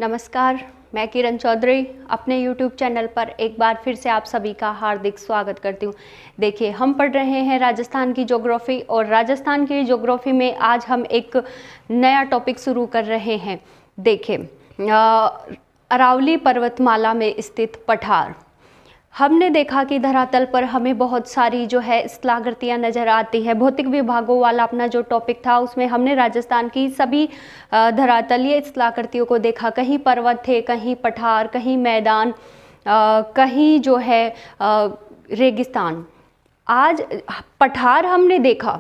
नमस्कार, मैं किरण चौधरी अपने YouTube चैनल पर एक बार फिर से आप सभी का हार्दिक स्वागत करती हूँ। देखिए, हम पढ़ रहे हैं राजस्थान की ज्योग्राफी और राजस्थान की ज्योग्राफी में आज हम एक नया टॉपिक शुरू कर रहे हैं। देखिए, अरावली पर्वतमाला में स्थित पठार। हमने देखा कि धरातल पर हमें बहुत सारी जो है स्थलाकृतियाँ नज़र आती है। भौतिक विभागों वाला अपना जो टॉपिक था उसमें हमने राजस्थान की सभी धरातलीय स्थलाकृतियों को देखा। कहीं पर्वत थे, कहीं पठार, कहीं मैदान, कहीं जो है रेगिस्तान। आज पठार हमने देखा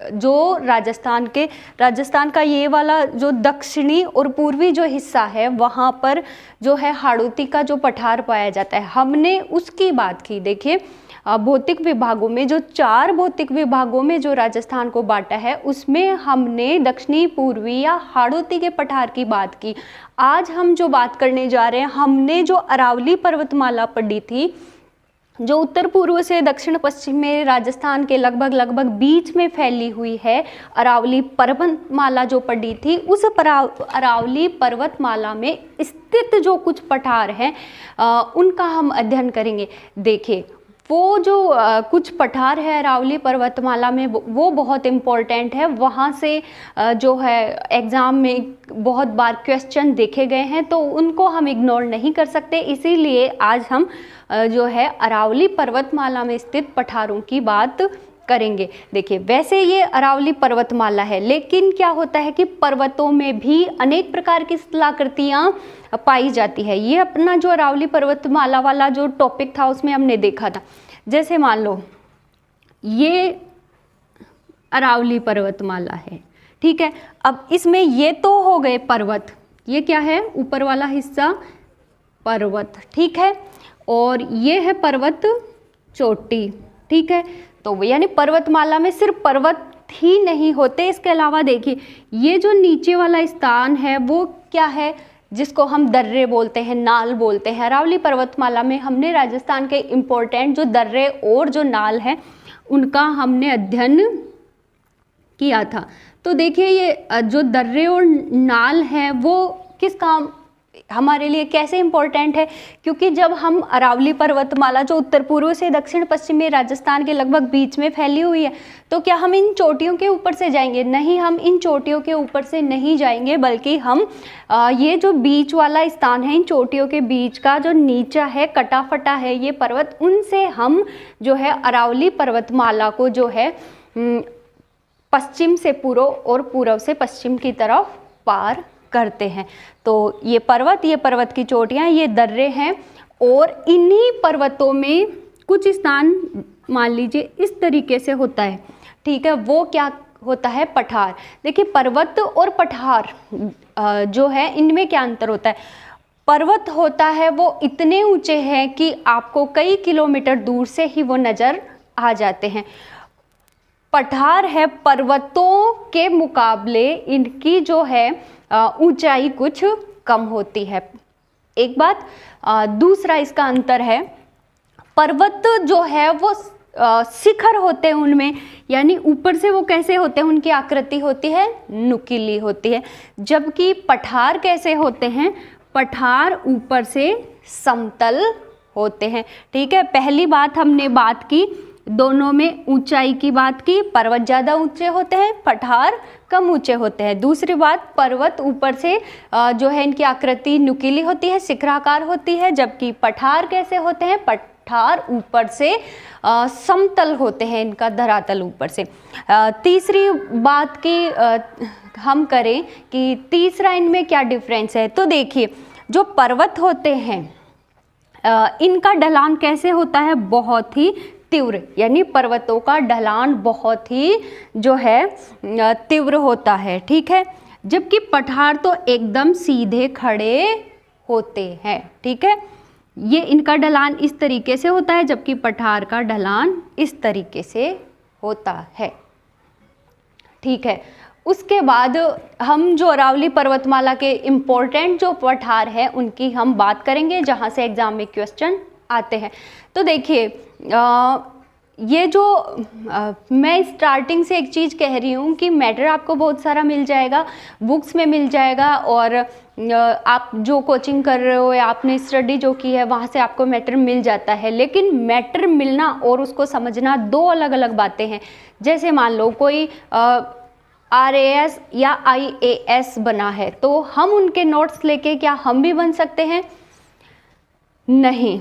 जो राजस्थान का ये वाला जो दक्षिणी और पूर्वी जो हिस्सा है वहाँ पर जो है हाड़ौती का जो पठार पाया जाता है, हमने उसकी बात की। देखिए, भौतिक विभागों में जो 4 भौतिक विभागों में जो राजस्थान को बांटा है उसमें हमने दक्षिणी, पूर्वी या हाड़ौती के पठार की बात की। आज हम जो बात करने जा रहे हैं, हमने जो अरावली पर्वतमाला पढ़ी थी जो उत्तर पूर्व से दक्षिण पश्चिम में राजस्थान के लगभग बीच में फैली हुई है, अरावली पर्वतमाला जो पड़ी थी, उस अरावली पर्वतमाला में स्थित जो कुछ पठार हैं उनका हम अध्ययन करेंगे। देखिए, वो जो कुछ पठार है अरावली पर्वतमाला में वो बहुत इम्पोर्टेंट है। वहाँ से जो है एग्ज़ाम में बहुत बार क्वेश्चन देखे गए हैं, तो उनको हम इग्नोर नहीं कर सकते। इसीलिए आज हम जो है अरावली पर्वतमाला में स्थित पठारों की बात करेंगे। देखिए, वैसे ये अरावली पर्वतमाला है, लेकिन क्या होता है कि पर्वतों में भी अनेक प्रकार की स्थलाकृतियाँ पाई जाती है। ये अपना जो अरावली पर्वतमाला वाला जो टॉपिक था उसमें हमने देखा था। जैसे मान लो ये अरावली पर्वतमाला है, ठीक है। अब इसमें ये तो हो गए पर्वत, ये क्या है, ऊपर वाला हिस्सा पर्वत, ठीक है, और ये है पर्वत चोटी, ठीक है। तो यानी पर्वतमाला में सिर्फ पर्वत ही नहीं होते, इसके अलावा देखिए ये जो नीचे वाला स्थान है वो क्या है, जिसको हम दर्रे बोलते हैं, नाल बोलते हैं। अरावली पर्वतमाला में हमने राजस्थान के इम्पोर्टेंट जो दर्रे और जो नाल हैं उनका हमने अध्ययन किया था। तो देखिए, ये जो दर्रे और नाल हैं वो किस काम हमारे लिए कैसे इम्पोर्टेंट है, क्योंकि जब हम अरावली पर्वतमाला जो उत्तर पूर्व से दक्षिण पश्चिम में राजस्थान के लगभग बीच में फैली हुई है, तो क्या हम इन चोटियों के ऊपर से जाएंगे? नहीं, हम इन चोटियों के ऊपर से नहीं जाएंगे, बल्कि हम ये जो बीच वाला स्थान है, इन चोटियों के बीच का जो नीचा है, कटा फटा है ये पर्वत, उनसे हम जो है अरावली पर्वतमाला को जो है पश्चिम से पूर्व और पूर्व से पश्चिम की तरफ पार करते हैं। तो ये पर्वत की चोटियाँ, ये दर्रे हैं, और इन्हीं पर्वतों में कुछ स्थान मान लीजिए इस तरीके से होता है, ठीक है। वो क्या होता है, पठार। देखिए, पर्वत और पठार जो है इनमें क्या अंतर होता है। पर्वत होता है वो इतने ऊंचे हैं कि आपको कई किलोमीटर दूर से ही वो नज़र आ जाते हैं। पठार है पर्वतों के मुकाबले इनकी जो है ऊंचाई कुछ कम होती है, एक बात। दूसरा इसका अंतर है, पर्वत जो है वो शिखर होते हैं उनमें, यानी ऊपर से वो कैसे होते हैं, उनकी आकृति होती है नुकीली होती है, जबकि पठार कैसे होते हैं, पठार ऊपर से समतल होते हैं, ठीक है। पहली बात हमने बात की, दोनों में ऊंचाई की बात की, पर्वत ज़्यादा ऊंचे होते हैं, पठार कम ऊंचे होते हैं। दूसरी बात, पर्वत ऊपर से जो है इनकी आकृति नुकीली होती है, शिखराकार होती है, जबकि पठार कैसे होते हैं, पठार ऊपर से समतल होते हैं, इनका धरातल ऊपर से। तीसरी बात की हम करें कि तीसरा इनमें क्या डिफरेंस है, तो देखिए जो पर्वत होते हैं इनका ढलान कैसे होता है, बहुत ही तीव्र, यानी पर्वतों का ढलान बहुत ही जो है तीव्र होता है, ठीक है। जबकि पठार तो एकदम सीधे खड़े होते हैं, ठीक है। ये इनका ढलान इस तरीके से होता है, जबकि पठार का ढलान इस तरीके से होता है, ठीक है। उसके बाद हम जो अरावली पर्वतमाला के इम्पोर्टेंट जो पठार हैं उनकी हम बात करेंगे, जहाँ से एग्ज़ाम में क्वेश्चन आते हैं। तो देखिए, ये जो मैं स्टार्टिंग से एक चीज़ कह रही हूँ कि मैटर आपको बहुत सारा मिल जाएगा, बुक्स में मिल जाएगा, और आप जो कोचिंग कर रहे हो या आपने स्टडी जो की है वहाँ से आपको मैटर मिल जाता है, लेकिन मैटर मिलना और उसको समझना दो अलग अलग बातें हैं। जैसे मान लो कोई RAS या IAS बना है, तो हम उनके नोट्स लेके क्या हम भी बन सकते हैं? नहीं।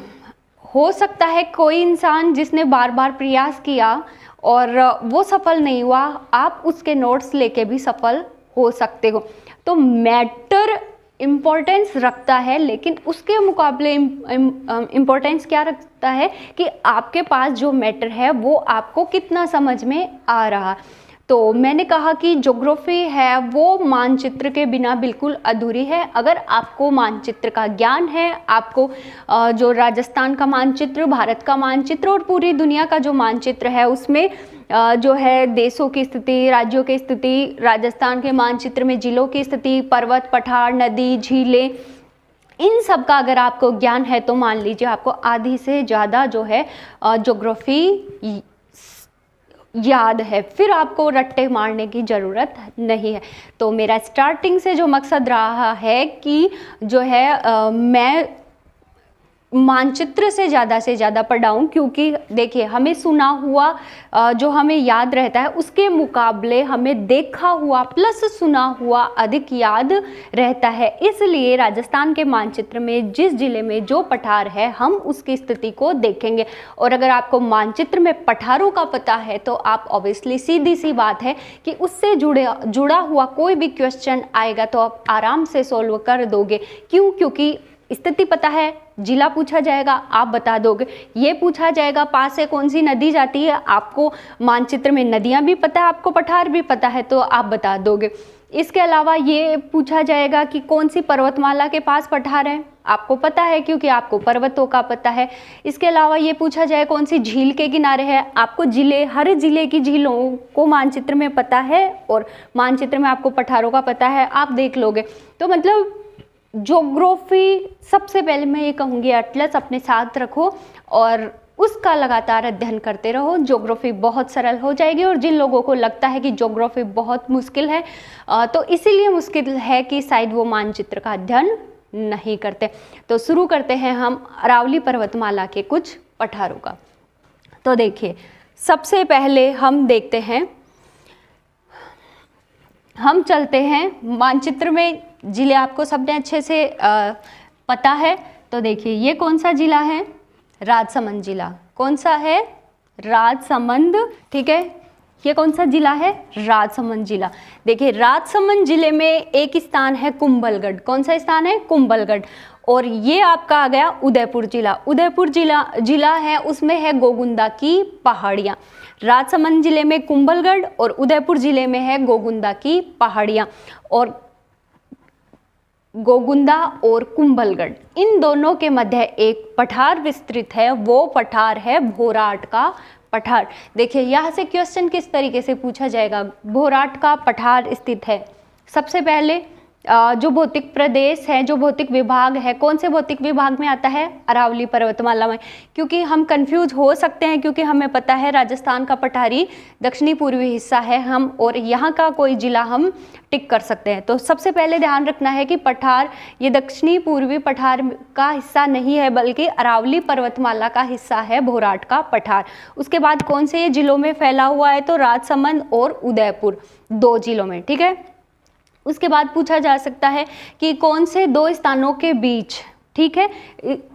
हो सकता है कोई इंसान जिसने बार बार प्रयास किया और वो सफल नहीं हुआ, आप उसके नोट्स लेके भी सफल हो सकते हो। तो मैटर इम्पोर्टेंस रखता है, लेकिन उसके मुकाबले इम्पोर्टेंस क्या रखता है कि आपके पास जो मैटर है वो आपको कितना समझ में आ रहा। तो मैंने कहा कि ज्योग्राफी है वो मानचित्र के बिना बिल्कुल अधूरी है। अगर आपको मानचित्र का ज्ञान है, आपको जो राजस्थान का मानचित्र, भारत का मानचित्र और पूरी दुनिया का जो मानचित्र है उसमें जो है देशों की स्थिति, राज्यों की स्थिति, राजस्थान के मानचित्र में जिलों की स्थिति, पर्वत, पठार, नदी, झीलें, इन सब का अगर आपको ज्ञान है तो मान लीजिए आपको आधी से ज़्यादा जो है ज्योग्राफी याद है, फिर आपको रट्टे मारने की ज़रूरत नहीं है। तो मेरा स्टार्टिंग से जो मकसद रहा है कि जो है मैं मानचित्र से ज़्यादा पढ़ाऊँ, क्योंकि देखिए हमें सुना हुआ जो हमें याद रहता है उसके मुकाबले हमें देखा हुआ प्लस सुना हुआ अधिक याद रहता है। इसलिए राजस्थान के मानचित्र में जिस जिले में जो पठार है हम उसकी स्थिति को देखेंगे। और अगर आपको मानचित्र में पठारों का पता है तो आप ऑब्वियसली सीधी सी बात है कि उससे जुड़ा हुआ कोई भी क्वेश्चन आएगा तो आप आराम से सॉल्व कर दोगे। क्यों? क्योंकि स्थिति पता है, जिला पूछा जाएगा आप बता दोगे, ये पूछा जाएगा पास से कौन सी नदी जाती है, आपको मानचित्र में नदियां भी पता है, आपको पठार भी पता है तो आप बता दोगे। इसके अलावा ये पूछा जाएगा कि कौन सी पर्वतमाला के पास पठार है, आपको पता है क्योंकि आपको पर्वतों का पता है। इसके अलावा ये पूछा जाए कौन सी झील के किनारे है, आपको हर जिले की झीलों को मानचित्र में पता है और मानचित्र में आपको पठारों का पता है, आप देख लोगे। तो मतलब ज्योग्राफी सबसे पहले मैं ये कहूँगी एटलस अपने साथ रखो और उसका लगातार अध्ययन करते रहो। ज्योग्राफी बहुत सरल हो जाएगी। और जिन लोगों को लगता है कि ज्योग्राफी बहुत मुश्किल है तो इसीलिए मुश्किल है कि शायद वो मानचित्र का अध्ययन नहीं करते। तो शुरू करते हैं हम अरावली पर्वतमाला के कुछ पठारों का। तो देखिए सबसे पहले हम देखते हैं, हम चलते हैं मानचित्र में जिले आपको सबने अच्छे से पता है। तो देखिए ये कौन सा जिला है? राजसमंद जिला। कौन सा है? राजसमंद। ठीक है, ये कौन सा जिला है? राजसमंद जिला। देखिए राजसमंद जिले में एक स्थान है कुंभलगढ़। कौन सा स्थान है? कुंभलगढ़। और ये आपका आ गया उदयपुर जिला। उदयपुर जिला है, उसमें है गोगुंदा की पहाड़ियाँ। राजसमंद जिले में कुंभलगढ़ और उदयपुर जिले में है गोगुंदा की पहाड़ियाँ। और गोगुंदा और कुंभलगढ़ इन दोनों के मध्य एक पठार विस्तृत है, वो पठार है भोराट का पठार। देखिए यहाँ से क्वेश्चन किस तरीके से पूछा जाएगा। भोराट का पठार स्थित है सबसे पहले जो भौतिक प्रदेश है, जो भौतिक विभाग है, कौन से भौतिक विभाग में आता है? अरावली पर्वतमाला में। क्योंकि हम कंफ्यूज हो सकते हैं, क्योंकि हमें पता है राजस्थान का पठारी दक्षिणी पूर्वी हिस्सा है हम, और यहाँ का कोई जिला हम टिक कर सकते हैं। तो सबसे पहले ध्यान रखना है कि पठार ये दक्षिणी पूर्वी पठार का हिस्सा नहीं है, बल्कि अरावली पर्वतमाला का हिस्सा है भोराट का पठार। उसके बाद कौन से ये जिलों में फैला हुआ है? तो राजसमंद और उदयपुर, दो जिलों में। ठीक है, उसके बाद पूछा जा सकता है कि कौन से दो स्थानों के बीच, ठीक है,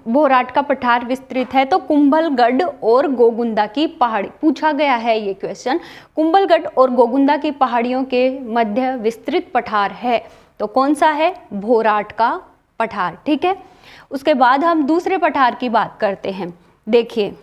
भोराट का पठार विस्तृत है? तो कुंभलगढ़ और गोगुंदा की पहाड़ी पूछा गया है ये क्वेश्चन। कुंभलगढ़ और गोगुंदा की पहाड़ियों के मध्य विस्तृत पठार है, तो कौन सा है? भोराट का पठार। ठीक है, उसके बाद हम दूसरे पठार की बात करते हैं। देखिए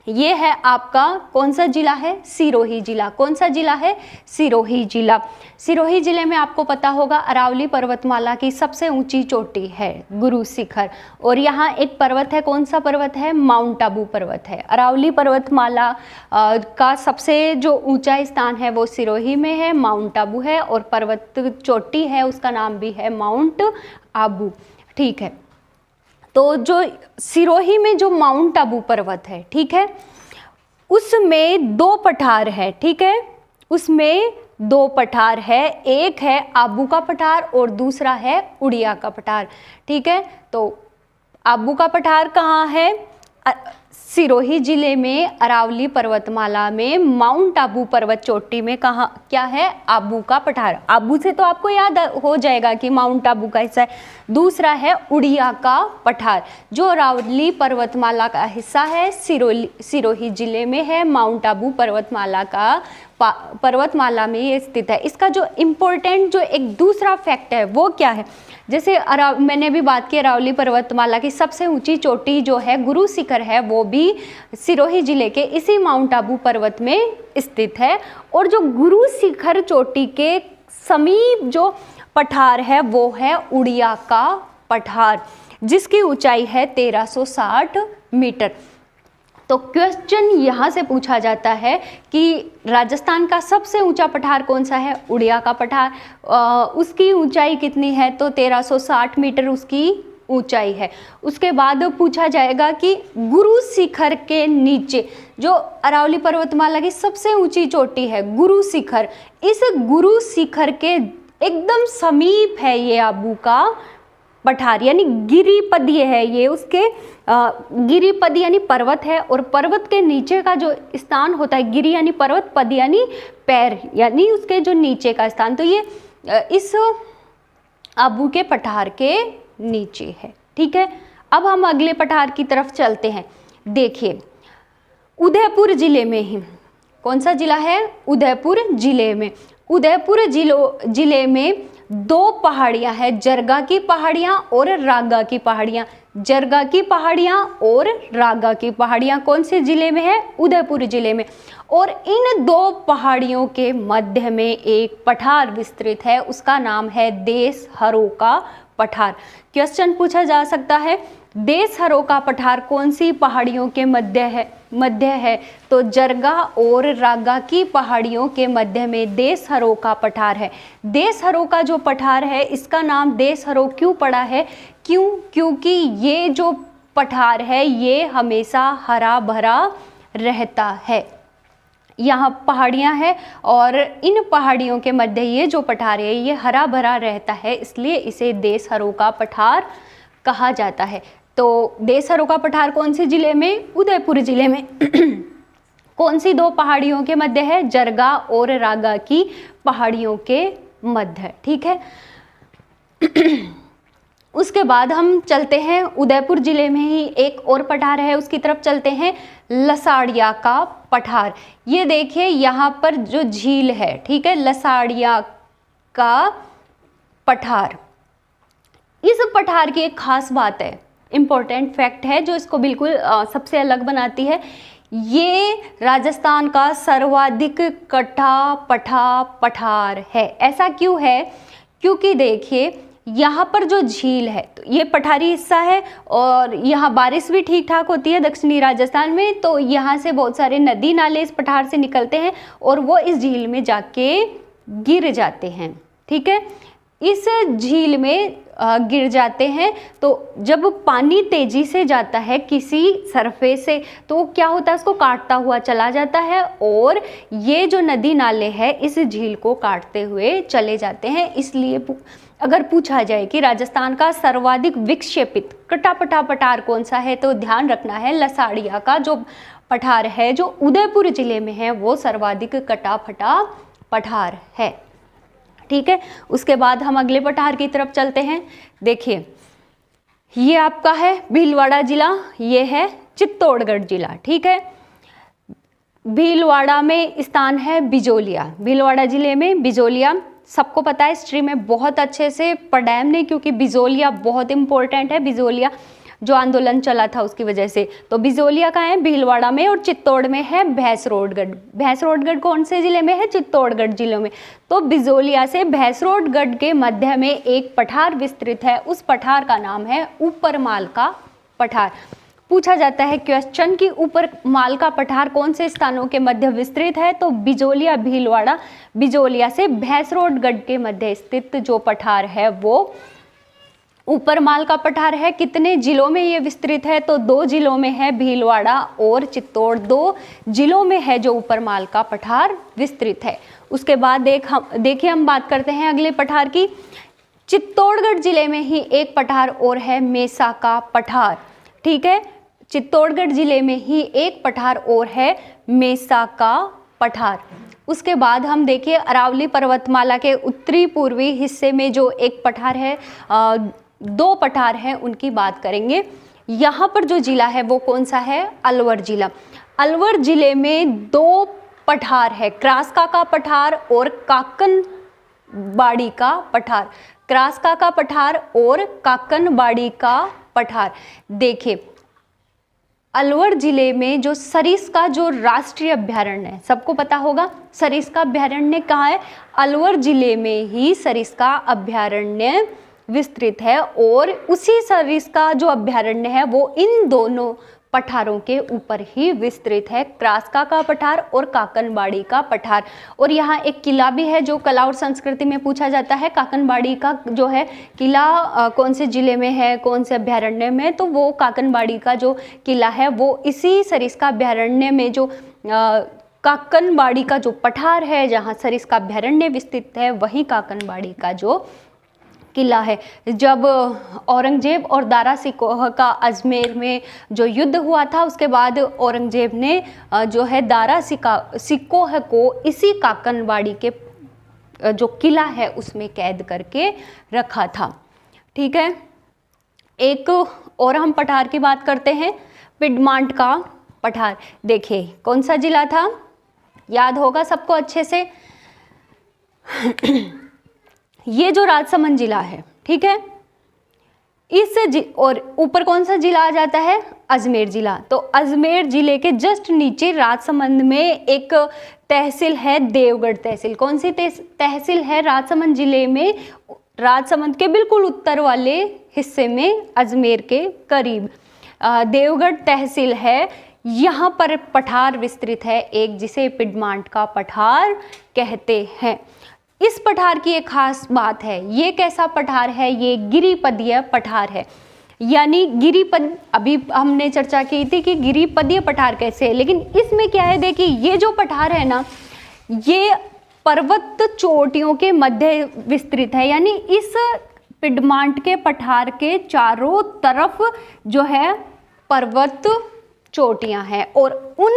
ये है आपका कौन सा जिला है? सिरोही जिला। कौन सा जिला है? सिरोही जिला। सिरोही जिले में आपको पता होगा अरावली पर्वतमाला की सबसे ऊंची चोटी है गुरु शिखर, और यहाँ एक पर्वत है। कौन सा पर्वत है? माउंट आबू पर्वत है। अरावली पर्वतमाला का सबसे जो ऊंचा स्थान है वो सिरोही में है, माउंट आबू है, और पर्वत चोटी है उसका नाम भी है माउंट आबू। ठीक है, तो जो सिरोही में जो माउंट आबू पर्वत है, ठीक है, उसमें दो पठार है। ठीक है, उसमें दो पठार है, एक है आबू का पठार और दूसरा है उड़िया का पठार। ठीक है, तो आबू का पठार कहाँ है? सिरोही जिले में अरावली पर्वतमाला में माउंट आबू पर्वत चोटी में कहाँ क्या है? आबू का पठार। आबू से तो आपको याद हो जाएगा कि माउंट आबू का हिस्सा है। दूसरा है उड़िया का पठार जो अरावली पर्वतमाला का हिस्सा है, सिरोही जिले में है, माउंट आबू पर्वतमाला में ये स्थित है। इसका जो इम्पोर्टेंट जो एक दूसरा फैक्ट है वो क्या है? जैसे मैंने भी बात की अरावली पर्वतमाला की सबसे ऊंची चोटी जो है गुरु शिखर है, वो भी सिरोही जिले के इसी माउंट आबू पर्वत में स्थित है। और जो गुरु शिखर चोटी के समीप जो पठार है वो है उड़िया का पठार जिसकी ऊंचाई है 1360 मीटर। तो क्वेश्चन यहाँ से पूछा जाता है कि राजस्थान का सबसे ऊंचा पठार कौन सा है? उड़िया का पठार। उसकी ऊंचाई कितनी है? तो 1360 मीटर उसकी ऊंचाई है। उसके बाद पूछा जाएगा कि गुरु शिखर के नीचे जो अरावली पर्वतमाला की सबसे ऊंची चोटी है गुरु शिखर, इस गुरु शिखर के एकदम समीप है ये आबू का पठार, यानी गिरिपदीय है ये, उसके गिरिपद यानी पर्वत है और पर्वत के नीचे का जो स्थान होता है, गिरि यानी पर्वत, पद यानी पैर, यानी उसके जो नीचे का स्थान, तो ये इस आबू के पठार के नीचे है। ठीक है, अब हम अगले पठार की तरफ चलते हैं। देखिए उदयपुर जिले में ही, कौन सा जिला है? उदयपुर जिले में। उदयपुर जिले में दो पहाड़ियां हैं, जरगा की पहाड़ियां और रागा की पहाड़ियां। जरगा की पहाड़ियां और रागा की पहाड़ियां कौन से जिले में है? उदयपुर जिले में। और इन दो पहाड़ियों के मध्य में एक पठार विस्तृत है, उसका नाम है देशहरों का पठार। क्वेश्चन पूछा जा सकता है देशहरों का पठार कौन सी पहाड़ियों के मध्य है? तो जरगा और रागा की पहाड़ियों के मध्य में देशहरों का पठार है। देशहरों का जो पठार है इसका नाम देशहरों क्यों पड़ा है? क्योंकि ये जो पठार है ये हमेशा हरा भरा रहता है। यहाँ पहाड़ियाँ हैं और इन पहाड़ियों के मध्य ये जो पठार है ये हरा भरा रहता है, इसलिए इसे देशहरों का पठार कहा जाता है। तो देशहरों का पठार कौन से जिले में? उदयपुर जिले में। कौन सी दो पहाड़ियों के मध्य है? जरगा और रागा की पहाड़ियों के मध्य। ठीक है, उसके बाद हम चलते हैं उदयपुर जिले में ही एक और पठार है उसकी तरफ चलते हैं, लसाड़िया का पठार। ये देखिए यहाँ पर जो झील है, ठीक है, लसाड़िया का पठार। इस पठार की एक खास बात है, इम्पोर्टेंट फैक्ट है जो इसको बिल्कुल सबसे अलग बनाती है। ये राजस्थान का सर्वाधिक कटा पठा पठार है। ऐसा क्यों है? क्योंकि देखिए यहाँ पर जो झील है तो ये पठारी हिस्सा है और यहाँ बारिश भी ठीक ठाक होती है दक्षिणी राजस्थान में, तो यहाँ से बहुत सारे नदी नाले इस पठार से निकलते हैं और वो इस झील में जाके गिर जाते हैं। ठीक है, इस झील में गिर जाते हैं तो जब पानी तेजी से जाता है किसी सरफेस से तो क्या होता है, उसको काटता हुआ चला जाता है और ये जो नदी नाले हैं इस झील को काटते हुए चले जाते हैं। इसलिए अगर पूछा जाए कि राजस्थान का सर्वाधिक विक्षेपित कटापटा पठार कौन सा है तो ध्यान रखना है लसाड़िया का जो पठार है जो उदयपुर जिले में है वो सर्वाधिक कटाफटा पठार है। ठीक है, उसके बाद हम अगले पठार की तरफ चलते हैं। देखिए ये आपका है भीलवाड़ा जिला, ये है चित्तौड़गढ़ जिला। ठीक है, भीलवाड़ा में स्थान है बिजोलिया। भीलवाड़ा जिले में बिजोलिया सबको पता है, हिस्ट्री में बहुत अच्छे से पढ़ा हमने क्योंकि बिजोलिया बहुत इंपॉर्टेंट है। बिजोलिया जो आंदोलन चला था उसकी वजह से, तो बिजोलिया का है भीलवाड़ा में और चित्तौड़ में है भैंसरोडगढ़। भैंसरोडगढ़ कौन से जिले में है? चित्तौड़गढ़ जिले में। तो बिजोलिया से भैंसरोडगढ़ के मध्य में एक पठार विस्तृत है, उस पठार का नाम है ऊपरमाल का पठार। पूछा जाता है क्वेश्चन कि ऊपरमाल का पठार कौन से स्थानों के मध्य विस्तृत है? तो बिजोलिया भीलवाड़ा, बिजोलिया से भैंसरोडगढ़ के मध्य स्थित जो पठार है वो ऊपरमाल का पठार है, कितने जिलों में ये विस्तृत है, तो 2 जिलों में है, भीलवाड़ा और चित्तौड़, 2 जिलों में है जो ऊपरमाल का पठार विस्तृत है। उसके बाद देखिए हम बात करते हैं अगले पठार की। चित्तौड़गढ़ जिले में ही एक पठार और है, मेसा का पठार। ठीक है, चित्तौड़गढ़ जिले में ही एक पठार और है, मेसा का पठार। उसके बाद हम देखिए अरावली पर्वतमाला के उत्तरी पूर्वी हिस्से में जो एक पठार है, 2 पठार हैं, उनकी बात करेंगे। यहाँ पर जो जिला है वो कौन सा है? अलवर जिला। अलवर जिले में 2 पठार है, क्रास्का का पठार और काकनबाड़ी का पठार। क्रास्का का पठार और काकनबाड़ी का पठार। देखिए अलवर जिले में जो सरिस्का जो राष्ट्रीय अभ्यारण्य है, सबको पता होगा सरिस्का अभ्यारण्य कहाँ है? अलवर जिले में ही सरिस्का अभ्यारण्य विस्तृत है और उसी सरिस्का जो अभ्यारण्य है वो इन दोनों पठारों के ऊपर ही विस्तृत है, क्रास्का का पठार और काकनबाड़ी का पठार। और यहाँ एक किला भी है जो कला और संस्कृति में पूछा जाता है। काकनबाड़ी का जो है किला कौन से जिले में है, कौन से अभ्यारण्य में? तो वो काकनबाड़ी का जो किला है वो इसी सरिस्का अभ्यारण्य में जो काकनबाड़ी का जो पठार है, जहाँ सरिस्का अभ्यारण्य विस्तृत है, वही काकनबाड़ी का जो किला है। जब औरंगजेब और दारा सिकोह का अजमेर में जो युद्ध हुआ था, उसके बाद औरंगजेब ने जो है दारा सिकोह को इसी काकनबाड़ी के जो किला है उसमें कैद करके रखा था। ठीक है, एक और हम पठार की बात करते हैं, पिडमांट का पठार। देखिए कौन सा जिला था? याद होगा सबको अच्छे से। ये जो राजसमंद जिला है, ठीक है, और ऊपर कौन सा जिला आ जाता है? अजमेर जिला। तो अजमेर जिले के जस्ट नीचे राजसमंद में एक तहसील है, देवगढ़ तहसील। कौन सी तहसील है राजसमंद जिले में? राजसमंद के बिल्कुल उत्तर वाले हिस्से में, अजमेर के करीब देवगढ़ तहसील है। यहाँ पर पठार विस्तृत है एक, जिसे पिडमांट का पठार कहते हैं। इस पठार की एक खास बात है, ये कैसा पठार है? ये गिरिपदीय पठार है। यानी अभी हमने चर्चा की थी कि गिरिपदीय पठार कैसे है, लेकिन इसमें क्या है? देखिए ये जो पठार है ना, ये पर्वत चोटियों के मध्य विस्तृत है। यानी इस पिडमांट के पठार के चारों तरफ जो है पर्वत चोटियां हैं और उन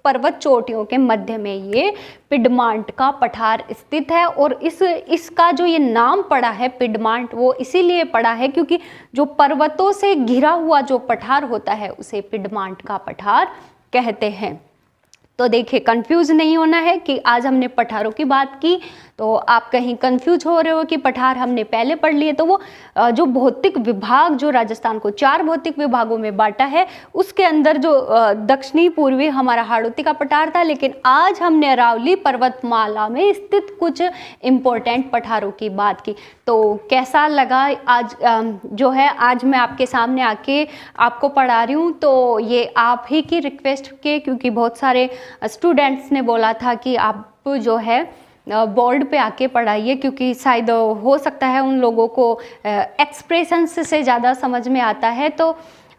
पर्वत चोटियों के मध्य में ये पिडमांट का पठार स्थित है। और इसका जो ये नाम पड़ा है पिडमांट, वो इसीलिए पड़ा है क्योंकि जो पर्वतों से घिरा हुआ जो पठार होता है उसे पिडमांट का पठार कहते हैं। तो देखिए कंफ्यूज नहीं होना है कि आज हमने पठारों की बात की तो आप कहीं कंफ्यूज हो रहे हो कि पठार हमने पहले पढ़ लिए। तो वो जो भौतिक विभाग जो राजस्थान को 4 भौतिक विभागों में बांटा है, उसके अंदर जो दक्षिणी पूर्वी हमारा हाड़ौती का पठार था, लेकिन आज हमने अरावली पर्वतमाला में स्थित कुछ इम्पोर्टेंट पठारों की बात की। तो कैसा लगा आज जो है आज मैं आपके सामने आके आपको पढ़ा रही हूँ। तो ये आप ही की रिक्वेस्ट के, क्योंकि बहुत सारे स्टूडेंट्स ने बोला था कि आप जो है बोर्ड पे आके पढ़ाइए, क्योंकि शायद हो सकता है उन लोगों को एक्सप्रेशंस से ज़्यादा समझ में आता है। तो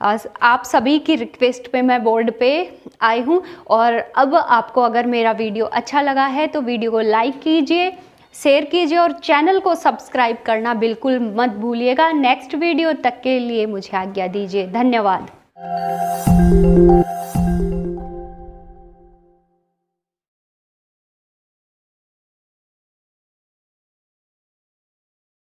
आप सभी की रिक्वेस्ट पे मैं बोर्ड पे आई हूँ। और अब आपको अगर मेरा वीडियो अच्छा लगा है तो वीडियो को लाइक कीजिए, शेयर कीजिए और चैनल को सब्सक्राइब करना बिल्कुल मत भूलिएगा। नेक्स्ट वीडियो तक के लिए मुझे आज्ञा दीजिए। धन्यवाद।